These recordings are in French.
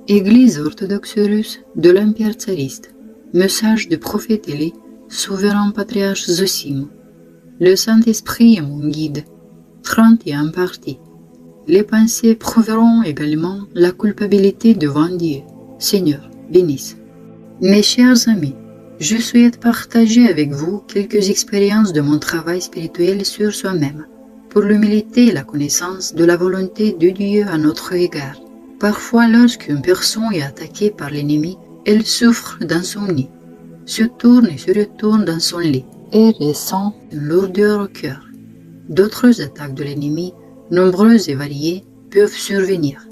Église orthodoxe russe de l'Empire tsariste. Message du prophète Élie, souverain patriarche Zosim. Le Saint-Esprit est mon guide. 31 parties. Les pensées prouveront également la culpabilité devant Dieu. Seigneur, bénisse. Mes chers amis, je souhaite partager avec vous quelques expériences de mon travail spirituel sur soi-même, pour l'humilité et la connaissance de la volonté de Dieu à notre égard. Parfois, lorsqu'une personne est attaquée par l'ennemi, elle souffre d'insomnie, se tourne et se retourne dans son lit et ressent une lourdeur au cœur. D'autres attaques de l'ennemi, nombreuses et variées, peuvent survenir,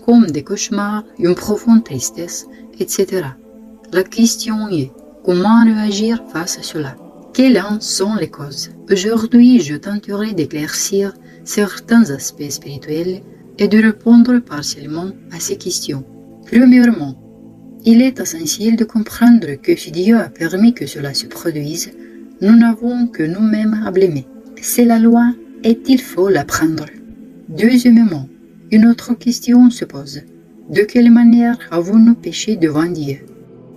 comme des cauchemars, une profonde tristesse, etc. La question est, comment réagir face à cela? Quelles en sont les causes? Aujourd'hui, je tenterai d'éclaircir certains aspects spirituels et de répondre partiellement à ces questions. Premièrement, il est essentiel de comprendre que si Dieu a permis que cela se produise, nous n'avons que nous-mêmes à blâmer. C'est la loi et il faut l'apprendre. Deuxièmement, une autre question se pose. De quelle manière avons-nous péché devant Dieu?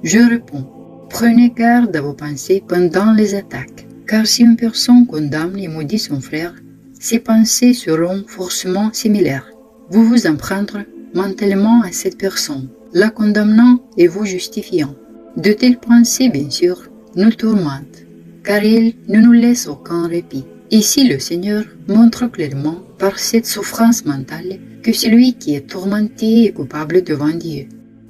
Je réponds, prenez garde à vos pensées pendant les attaques, car si une personne condamne et maudit son frère, ses pensées seront forcément similaires. Vous vous en prendre mentalement à cette personne, la condamnant et vous justifiant. De telles pensées, bien sûr, nous tourmentent, car elles ne nous laissent aucun répit. Ici, le Seigneur montre clairement par cette souffrance mentale que celui qui est tourmenté est coupable devant Dieu.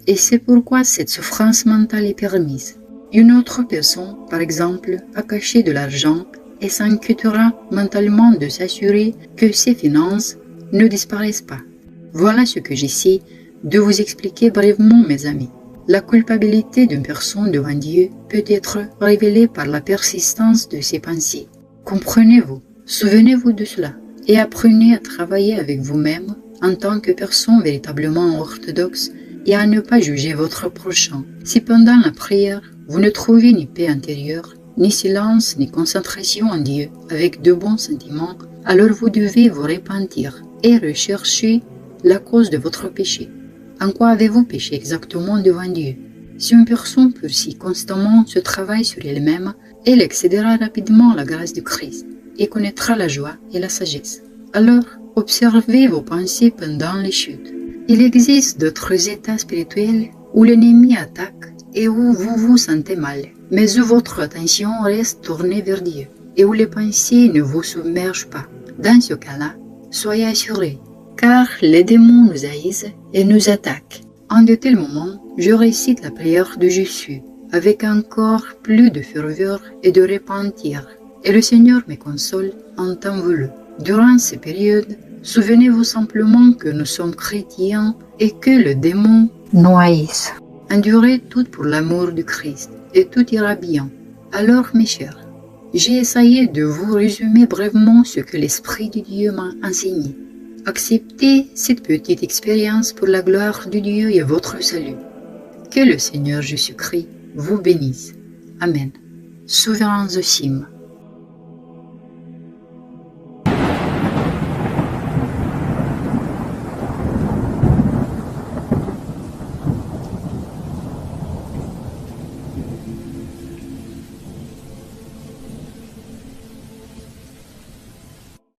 Et c'est pourquoi cette souffrance mentale est permise. Une autre personne, par exemple, a caché de l'argent et s'inquiétera mentalement de s'assurer que ses finances ne disparaissent pas. Voilà ce que j'essaie de vous expliquer brièvement, mes amis. La culpabilité d'une personne devant Dieu peut être révélée par la persistance de ses pensées. Comprenez-vous, souvenez-vous de cela et apprenez à travailler avec vous-même en tant que personne véritablement orthodoxe et à ne pas juger votre prochain. Si pendant la prière, vous ne trouvez ni paix intérieure, ni silence, ni concentration en Dieu avec de bons sentiments, alors vous devez vous repentir et rechercher la cause de votre péché. En quoi avez-vous péché exactement devant Dieu? Si une personne poursuit constamment ce travail sur elle-même, elle accédera rapidement à la grâce du Christ et connaîtra la joie et la sagesse. Alors, observez vos pensées pendant les chutes. Il existe d'autres états spirituels où l'ennemi attaque et où vous vous sentez mal, mais où votre attention reste tournée vers Dieu et où les pensées ne vous submergent pas. Dans ce cas-là, soyez assurés, car les démons nous haïssent et nous attaquent. En de tels moments, je récite la prière de Jésus avec encore plus de ferveur et de repentir, et le Seigneur me console en temps voulu. Durant ces périodes, souvenez-vous simplement que nous sommes chrétiens et que le démon nous haïsse. Endurez tout pour l'amour du Christ et tout ira bien. Alors, mes chers, j'ai essayé de vous résumer brièvement ce que l'Esprit de Dieu m'a enseigné. Acceptez cette petite expérience pour la gloire de Dieu et votre salut. Que le Seigneur Jésus-Christ vous bénisse. Amen. Souverain Zosim.